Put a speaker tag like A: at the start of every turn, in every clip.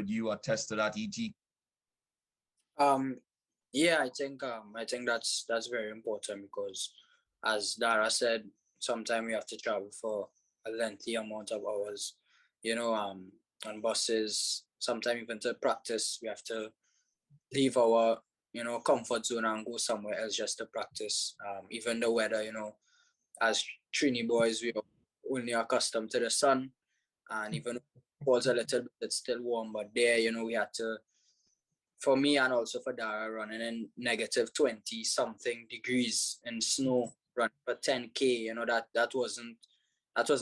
A: Would you attest to that, ET?
B: Yeah, I think that's very important because, as Dara said, sometimes we have to travel for a lengthy amount of hours, on buses. Sometimes even to practice, we have to leave our comfort zone and go somewhere else just to practice. Even the weather, as Trini boys, we are only accustomed to the sun, and even if it falls a little bit, it's still warm. But there, we had to, for me and also for Dara, running in negative 20 something degrees in snow, run for 10K, that wasn't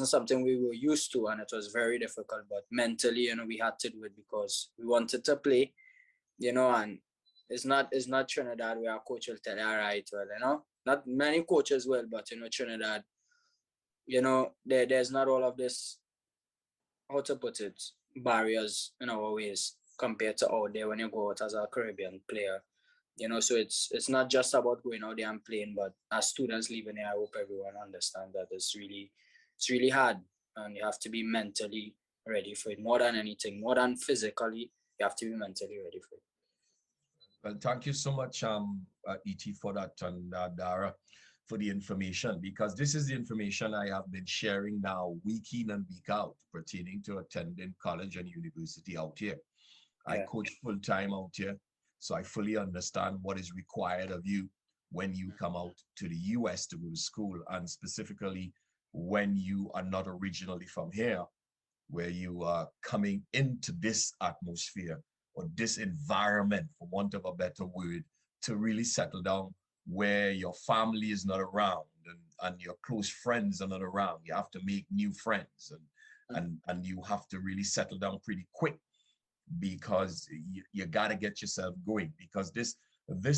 B: something we were used to, and it was very difficult. But mentally, we had to do it because we wanted to play, and it's not Trinidad where our coach will tell you, all right, well, not many coaches will, but Trinidad, there's not all of this, how to put it, barriers in our ways compared to out there when you go out as a Caribbean player. So it's not just about going out there and playing, but as students leaving here, I hope everyone understands that it's really hard, and you have to be mentally ready for it more than anything, more than physically. You have to be mentally ready for it.
A: Well, thank you so much, ET, for that, and Dara, for the information, because this is the information I have been sharing now week in and week out pertaining to attending college and university out here. I coach full-time out here, so I fully understand what is required of you when you come out to the US to go to school, and specifically when you are not originally from here, where you are coming into this atmosphere or this environment, for want of a better word, to really settle down, where your family is not around and your close friends are not around. You have to make new friends, and you have to really settle down pretty quick, because you got to get yourself going, because this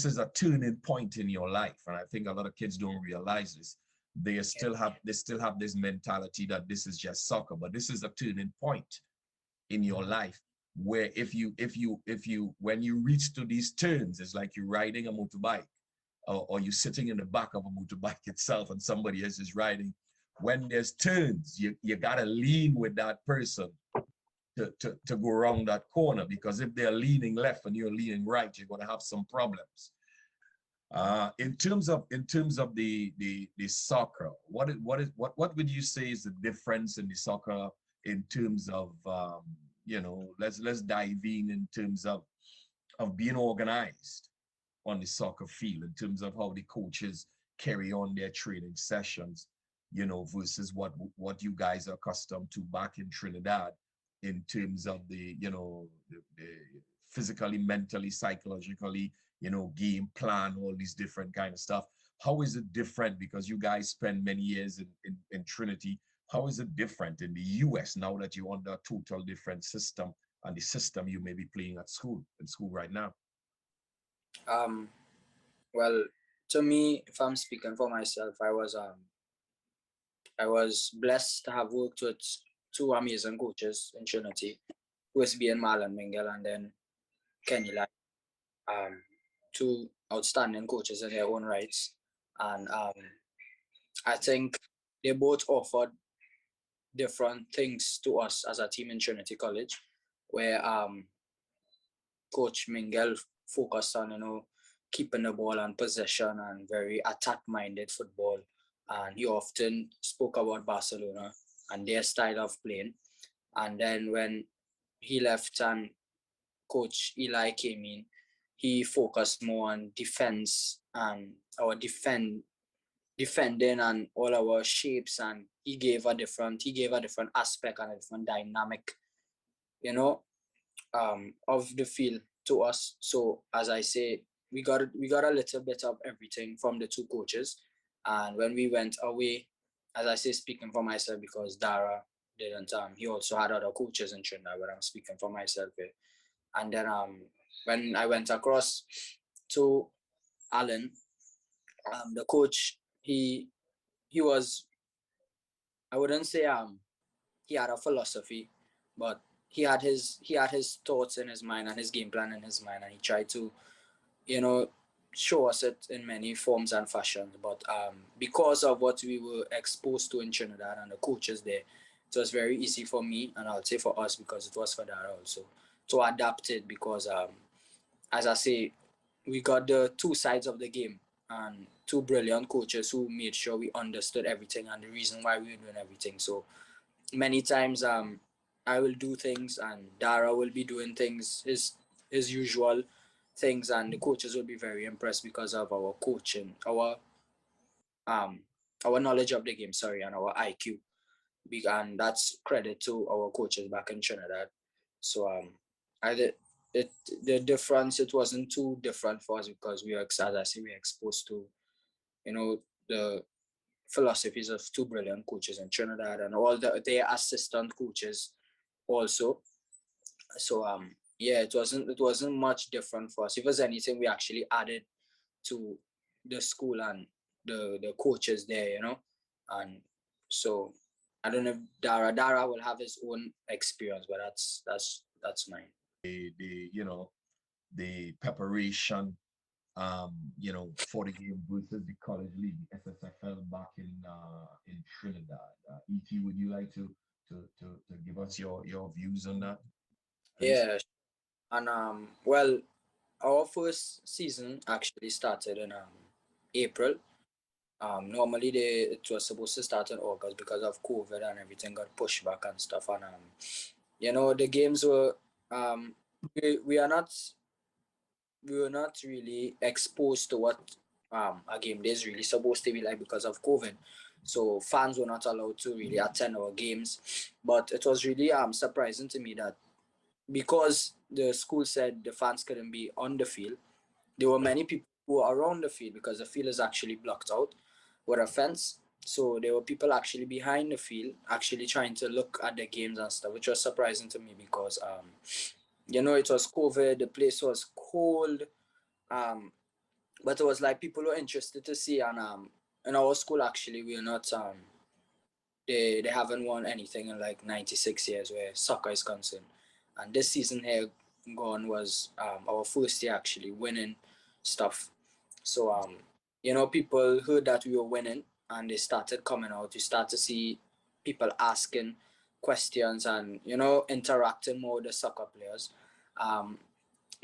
A: is a turning point in your life. And I think a lot of kids don't realize this. They still have this mentality that this is just soccer, but this is a turning point in your life, where if you when you reach to these turns, it's like you're riding a motorbike, or you're sitting in the back of a motorbike itself and somebody else is riding. When there's turns, you gotta lean with that person to go around that corner, because if they're leaning left and you're leaning right, you're gonna have some problems. In terms of the soccer, what would you say is the difference in the soccer in terms of let's dive in terms of being organized on the soccer field, in terms of how the coaches carry on their training sessions, versus what you guys are accustomed to back in Trinidad, in terms of the physically, mentally, psychologically, game plan, all these different kind of stuff. How is it different? Because you guys spend many years in Trinity. How is it different in the US now that you're under a total different system, and the system you may be playing in school right now?
B: Well, to me, if I'm speaking for myself, I was blessed to have worked with two amazing coaches in Trinity, USB and Marlon Mingel, and then Kenny Lai. Two outstanding coaches in their own rights. And I think they both offered different things to us as a team in Trinity College, where Coach Mingel focused on, keeping the ball and possession and very attack-minded football. And he often spoke about Barcelona and their style of playing. And then when he left and Coach Eli came in, he focused more on defense and our defending and all our shapes, and he gave a different aspect and a different dynamic, of the field to us. So as I say, we got a little bit of everything from the two coaches. And when we went away, as I say, speaking for myself, because Dara didn't, he also had other coaches in Trinidad, but I'm speaking for myself here. And then when I went across to Allen, the coach, he was, I wouldn't say he had a philosophy, but he had his thoughts in his mind and his game plan in his mind, and he tried to, show us it in many forms and fashions. But because of what we were exposed to in Trinidad and the coaches there, it was very easy for me, and I'll say for us, because it was for Dara also, to adapt it because as I say, we got the two sides of the game and two brilliant coaches who made sure we understood everything and the reason why we were doing everything. So many times I will do things and Dara will be doing things his usual things, and the coaches will be very impressed because of our coaching, um our knowledge of the game, sorry, and our IQ. And that's credit to our coaches back in Trinidad. So I did it. The difference, it wasn't too different for us because we are, as I say, we are exposed to, you know, the philosophies of two brilliant coaches in Trinidad and all their assistant coaches also. So yeah, it wasn't much different for us. If there's anything, we actually added to the school and the coaches there, and so I don't know if Dara will have his own experience, but that's mine.
A: The the preparation for the game versus the college league, SSFL back in Trinidad. Et, would you like to give us your views on that, please?
B: Yeah, and well, our first season actually started in April. Normally it was supposed to start in August because of COVID and everything got pushed back and stuff. And the games were um we are not we were not really exposed to what a game day is really supposed to be like because of COVID. So fans were not allowed to really attend our games. But it was really surprising to me that because the school said the fans couldn't be on the field, there were many people who were around the field because the field is actually blocked out with a fence. So there were people actually behind the field, actually trying to look at the games and stuff, which was surprising to me because it was COVID, the place was cold, um, but it was like people were interested to see. And in our school actually, we're not they haven't won anything in like 96 years where soccer is concerned. And this season here gone was our first year actually winning stuff. So people heard that we were winning and they started coming out. You start to see people asking questions and interacting more with the soccer players. Um,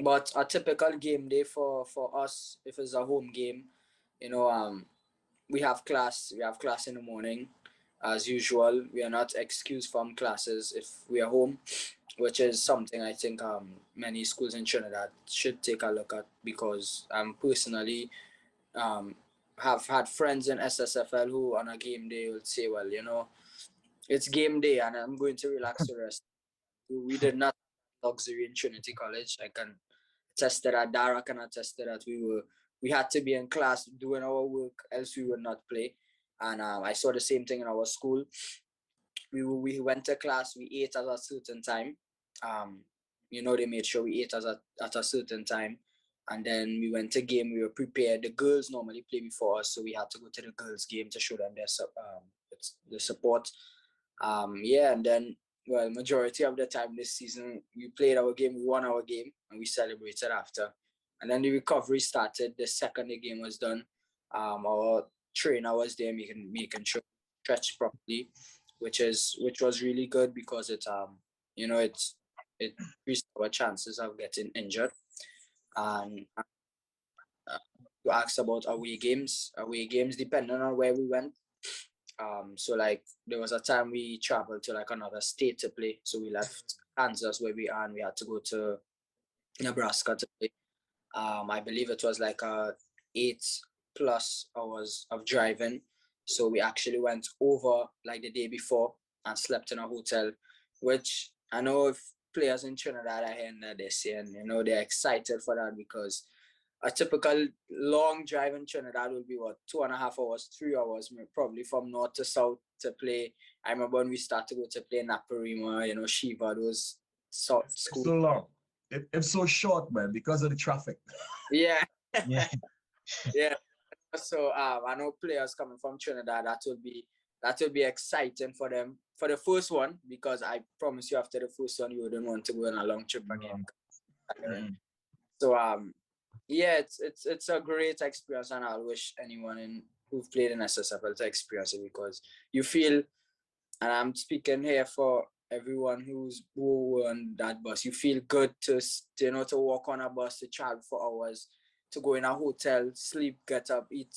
B: but a typical game day for us, if it's a home game, you know, um, we have class. We have class in the morning, as usual. We are not excused from classes if we are home, which is something I think many schools in Trinidad should take a look at because personally um, have had friends in SSFL who on a game day will say, well, it's game day and I'm going to relax the rest. We did not have luxury in Trinity College. I can attest to that. Dara can attest to that. We had to be in class doing our work, else we would not play. And I saw the same thing in our school. We went to class, we ate at a certain time. They made sure we ate at a certain time. And then we went to game, we were prepared. The girls normally play before us, so we had to go to the girls' game to show them the support. Yeah, and then majority of the time this season we played our game, we won our game, and we celebrated after. And then the recovery started. The second the game was done, our trainer was there making sure stretch properly, which was really good because it increased our chances of getting injured. And you asked about away games. Away games depending on where we went. So like there was a time we traveled to like another state to play. So we left Kansas where we are and we had to go to Nebraska to play. I believe it was like 8+ hours of driving. So we actually went over like the day before and slept in a hotel, which I know if players in Trinidad are hearing that they're saying, they're excited for that because a typical long drive in Trinidad will be what 2.5 hours, 3 hours, probably from north to south to play. I remember when we started to go to play Naparima, Shiva, those
A: It's
B: school.
A: so long. It's so short, man, because of the traffic.
B: Yeah,
C: Yeah.
B: yeah. So I know players coming from Trinidad that will be exciting for them for the first one because I promise you after the first one you wouldn't want to go on a long trip again.
C: Mm-mm.
B: So yeah, it's a great experience and I wish anyone who've played in SSFL to experience it because you feel, and I'm speaking here for everyone who were on that bus. You feel good to walk on a bus, to travel for hours, to go in a hotel, sleep, get up, eat.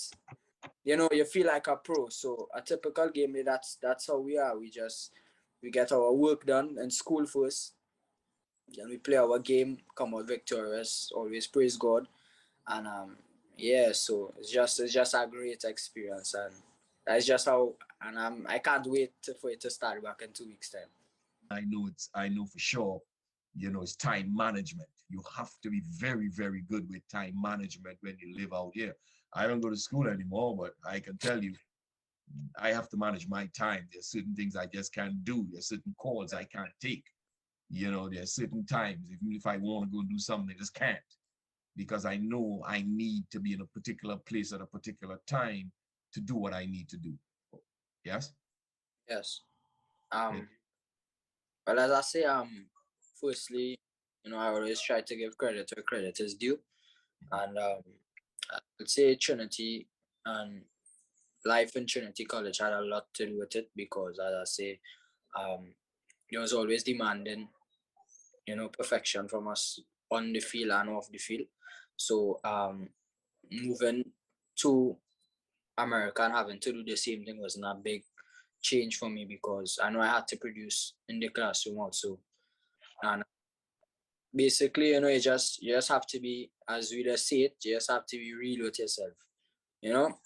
B: You feel like a pro. So a typical game day, that's how we are. We get our work done in school first, then we play our game, come out victorious, always praise God. And yeah, so it's just a great experience, and that's just how. And I can't wait for it to start back in 2 weeks time.
A: I know for sure, it's time management. You have to be very, very good with time management when you live out here. I don't go to school anymore, but I can tell you, I have to manage my time. There's certain things I just can't do. There's certain calls I can't take. There's certain times, even if I want to go and do something, I just can't, because I know I need to be in a particular place at a particular time to do what I need to do. Yes?
B: Yes.
A: Yeah.
B: Well, as I say, firstly, I always try to give credit where credit is due, and I'd say Trinity and life in Trinity College had a lot to do with it because, as I say, it was always demanding, perfection from us on the field and off the field. So, moving to America and having to do the same thing was not a big change for me because I know I had to produce in the classroom also. And basically, you just have to be, as we just say it, you just have to be real with yourself, and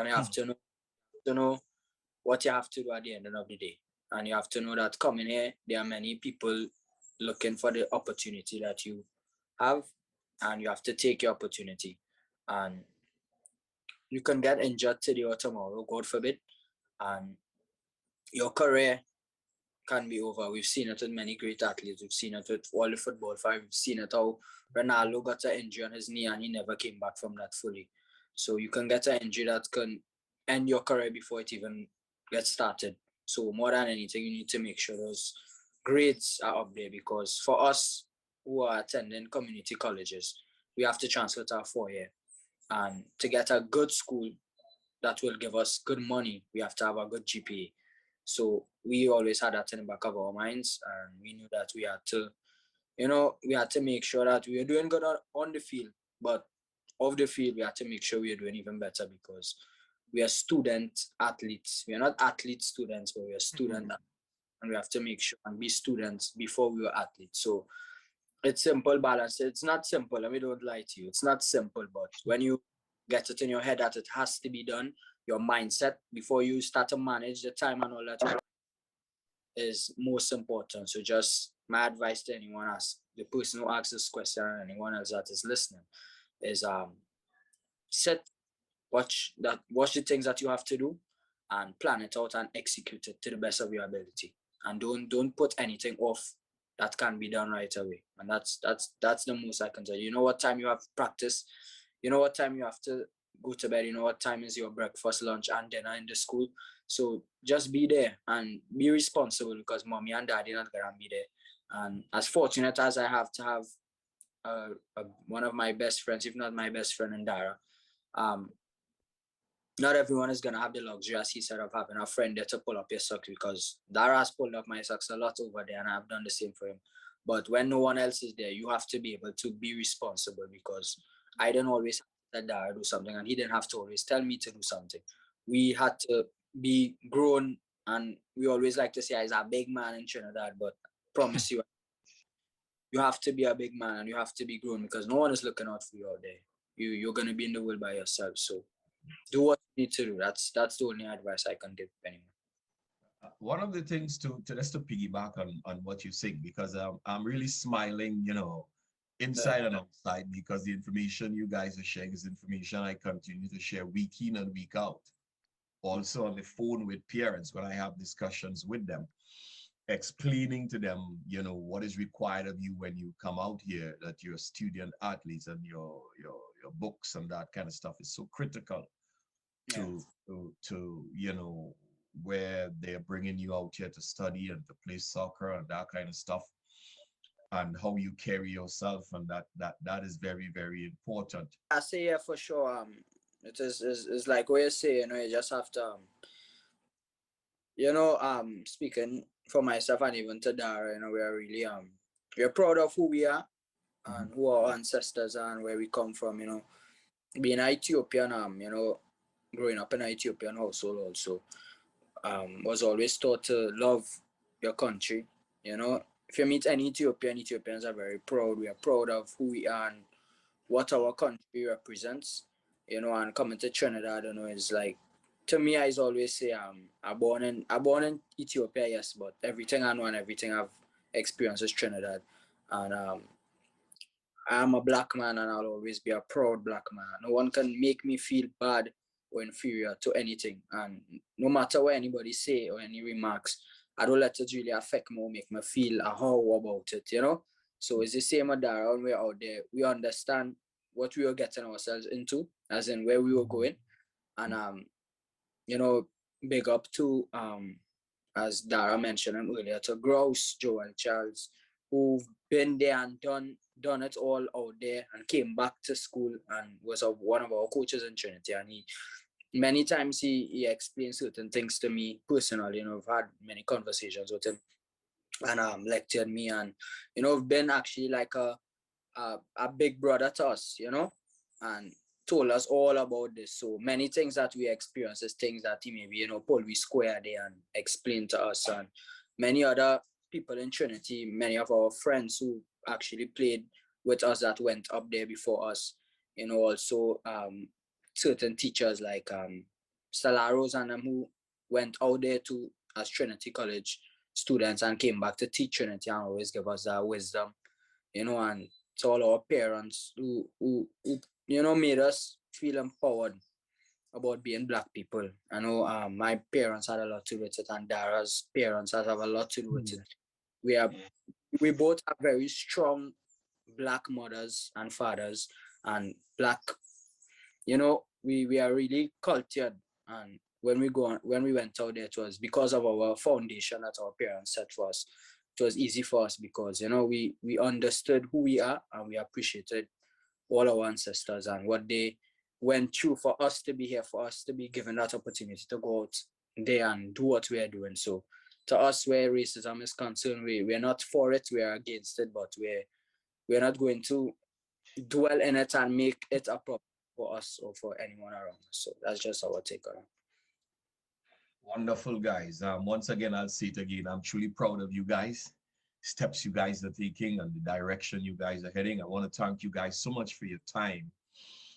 B: you have to know what you have to do at the end of the day. And you have to know that coming here, there are many people looking for the opportunity that you have, and you have to take your opportunity. And you can get injured today or tomorrow, God forbid, and your career can be over. We've seen it with many great athletes. We've seen it with all the football fans. We've seen it how Ronaldo got an injury on his knee and he never came back from that fully. So you can get an injury that can end your career before it even gets started. So more than anything, you need to make sure those grades are up there, because for us who are attending community colleges, we have to transfer to our 4 year. And to get a good school that will give us good money, we have to have a good GPA. So we always had that in the back of our minds, and we knew that we had to make sure that we were doing good on the field, but off the field, we had to make sure we were doing even better because we are student athletes. We are not athlete students, but we are student, and we have to make sure and be students before we were athletes. So it's simple balance. It's not simple, and we don't lie to you. It's not simple, but when you get it in your head that it has to be done, your mindset before you start to manage the time and all that is most important. So just my advice to anyone else, the person who asks this question and anyone else that is listening, is set watch the things that you have to do and plan it out and execute it to the best of your ability. And don't put anything off that can be done right away. And that's the most I can tell you. You know what time you have practice, you know what time you have to go to bed, you know what time is your breakfast, lunch, and dinner in the school. So just be there and be responsible, because mommy and daddy not gonna be there. And as fortunate as I have to have one of my best friends, if not my best friend, in Dara, um, not everyone is gonna have the luxury, as he said, of having a friend there to pull up your socks, because Dara has pulled up my socks a lot over there, and I've done the same for him. But when no one else is there, you have to be able to be responsible, because I didn't always let Dara do something, and he didn't have to always tell me to do something. We had to be grown, and we always like to say he's a big man in Trinidad, but I promise you, you have to be a big man and you have to be grown, because no one is looking out for you out there. You're gonna be in the world by yourself. So do what you need to do. That's the only advice I can give anyone.
A: One of the things to just to piggyback on what you say, because I'm really smiling, inside and outside, because the information you guys are sharing is information I continue to share week in and week out. Also on the phone with parents when I have discussions with them, explaining to them, what is required of you when you come out here, that you're student athletes and your books and that kind of stuff is so critical
B: Yeah.
A: to where they're bringing you out here to study and to play soccer and that kind of stuff, and how you carry yourself, and that is very, very important.
B: I say yeah for sure. It is like what you say. You just have to speaking for myself and even to Dara, we are really we're proud of who we are
A: Mhm.
B: and who our ancestors are and where we come from. Being Ethiopian, growing up in an Ethiopian household also, was always taught to love your country. If you meet any Ethiopian, Ethiopians are very proud. We are proud of who we are and what our country represents. And coming to Trinidad, is like, to me, I always say, I born in Ethiopia, yes, but everything I know and everything I've experienced is Trinidad, and I'm a black man and I'll always be a proud black man. No one can make me feel bad or inferior to anything. And no matter what anybody say or any remarks, I don't let it really affect me or make me feel a how about it. So it's the same with Dara when we're out there. We understand what we were getting ourselves into, as in where we were going. And you know, big up to as Dara mentioned him earlier, to Grouse, Joe and Charles, who've been there and done it all out there and came back to school and was one of our coaches in Trinity. And he many times he explained certain things to me personally. I've had many conversations with him and lectured me, and been actually like a big brother to us, and told us all about this. So many things that we experience is things that he maybe, pull we square there and explain to us. And many other people in Trinity, many of our friends who actually played with us that went up there before us, also certain teachers like Stellaros and them who went out there to as Trinity College students and came back to teach Trinity and always give us that wisdom, and to all our parents who made us feel empowered about being black people. I know my parents had a lot to do with it, and Dara's parents have a lot to do with it. We are we both have very strong black mothers and fathers, and black, we are really cultured. And when we went out there, it was because of our foundation that our parents set for us. It was easy for us because we understood who we are and we appreciated all our ancestors and what they went through for us to be here, for us to be given that opportunity to go out there and do what we are doing. So to us, where racism is concerned, we're not for it, we are against it, but we're not going to dwell in it and make it a problem for us or for anyone around us. So that's just our take on it.
A: Wonderful, guys. Once again, I'll say it again. I'm truly proud of you guys, steps you guys are taking and the direction you guys are heading. I want to thank you guys so much for your time,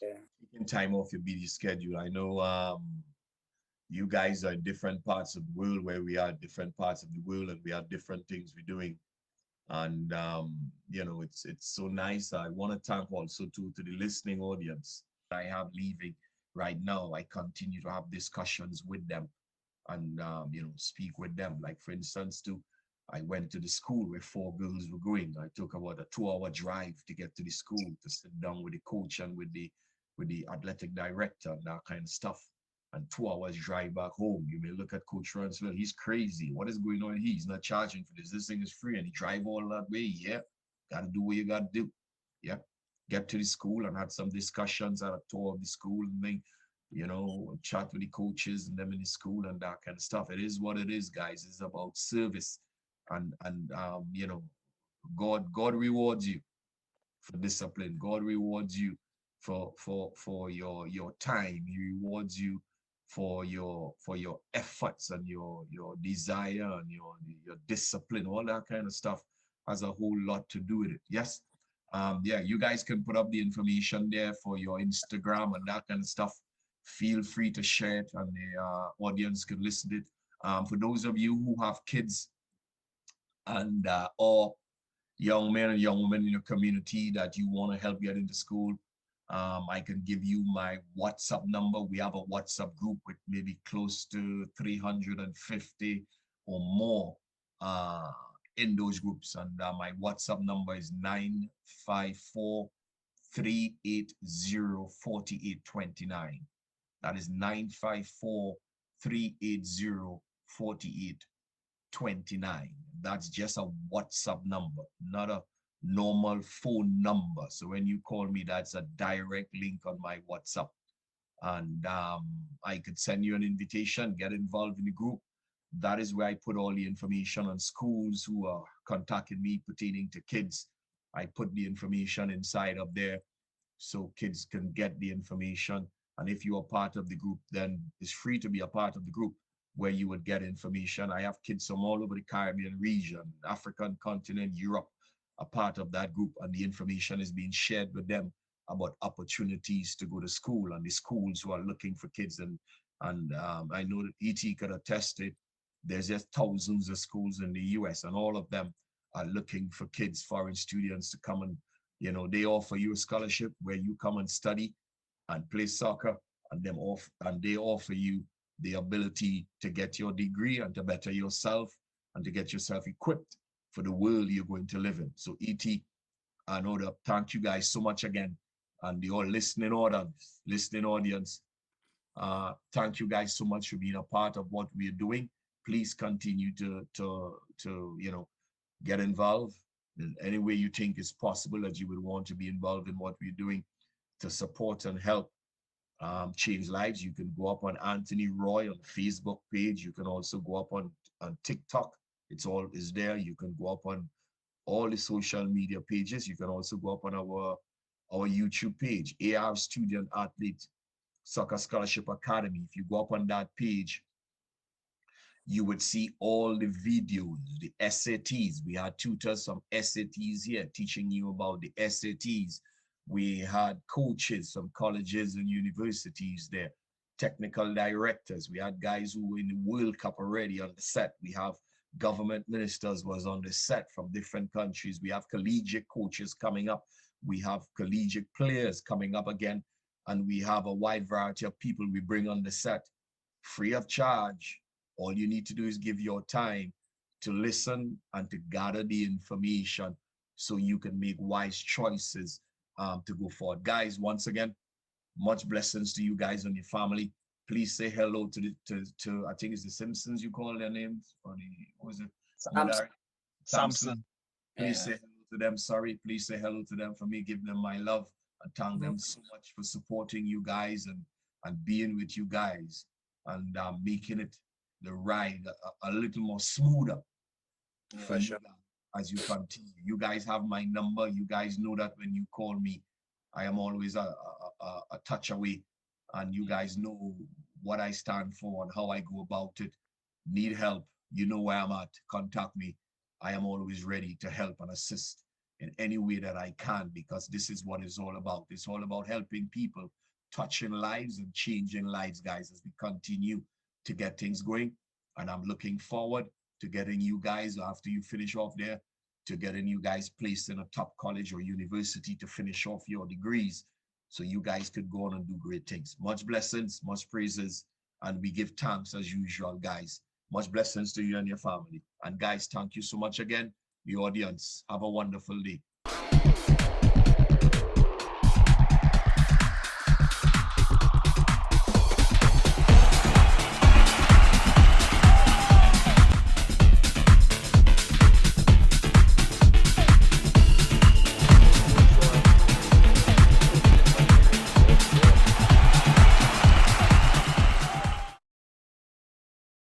B: Yeah.
A: taking time off your busy schedule. I know you guys are in different parts of the world where we are, different parts of the world, and we have different things we're doing. And it's so nice. I want to thank also to the listening audience I have leaving right now. I continue to have discussions with them and speak with them. Like for instance, too, I went to the school where 4 girls were going. I took about a 2-hour drive to get to the school to sit down with the coach and with the athletic director and that kind of stuff. And 2 hours drive back home. You may look at Coach Ranswell, he's crazy. What is going on? He's not charging for this. This thing is free, and he drive all that way. Yeah, gotta do what you gotta do. Yeah, get to the school and had some discussions at a tour of the school and thing, chat with the coaches and them in the school and that kind of stuff. It is what it is, guys. It's about service, and God rewards you for discipline. God rewards you for your time. He rewards you for your efforts and your desire and your discipline. All that kind of stuff has a whole lot to do with it. Yes. Yeah, you guys can put up the information there for your Instagram and that kind of stuff. Feel free to share it and the audience can listen to it. For those of you who have kids and or young men and young women in your community that you want to help get into school, I can give you my WhatsApp number. We have a WhatsApp group with maybe close to 350 or more in those groups. And my WhatsApp number is 954-380-4829. That is 954-380-4829. That's just a WhatsApp number, not a normal phone number. So when you call me, that's a direct link on my WhatsApp. And I could send you an invitation, get involved in the group. That is where I put all the information on schools who are contacting me pertaining to kids. I put the information inside of there so kids can get the information. And if you are part of the group, then it's free to be a part of the group where you would get information. I have kids from all over the Caribbean region, African continent, Europe, a part of that group, and the information is being shared with them about opportunities to go to school and the schools who are looking for kids. And I know that ET could attest it. There's just thousands of schools in the US, and all of them are looking for kids, foreign students to come and, they offer you a scholarship where you come and study and play soccer, and they offer you the ability to get your degree and to better yourself and to get yourself equipped for the world you're going to live in. So ET, I know that. Thank you guys so much again, and the all listening audience. Thank you guys so much for being a part of what we're doing. Please continue to get involved in any way you think is possible that you would want to be involved in what we're doing to support and help change lives. You can go up on Anthony Roy on the Facebook page. You can also go up on TikTok. It's all is there. You can go up on all the social media pages. You can also go up on our YouTube page, AR Student Athlete Soccer Scholarship Academy. If you go up on that page, you would see all the videos, the SATs. We had tutors from SATs here teaching you about the SATs. We had coaches from colleges and universities there, technical directors. We had guys who were in the World Cup already on the set. We have government ministers was on the set from different countries. We have collegiate coaches coming up. We have collegiate players coming up again. And we have a wide variety of people we bring on the set free of charge. All you need to do is give your time to listen and to gather the information so you can make wise choices to go forward. Guys, once again, much blessings to you guys and your family. Please say hello to I think it's the Simpsons you call their names, or the, what was it?
C: Samson.
A: Please say hello to them. Sorry, please say hello to them for me. Give them my love and thank them so much for supporting you guys and being with you guys and making it the ride a little more smoother for you as you continue. You guys have my number. You guys know that when you call me, I am always a touch away, and you guys know what I stand for and how I go about it. Need help, you know where I'm at. Contact me. I am always ready to help and assist in any way that I can, because this is what it's all about. It's all about helping people, touching lives and changing lives, guys, as we continue to get things going. And I'm looking forward to getting you guys, after you finish off there, to getting you guys placed in a top college or university to finish off your degrees so you guys could go on and do great things. Much blessings, much praises, and we give thanks as usual, guys. Much blessings to you and your family. And guys, thank you so much again, the audience. Have a wonderful day.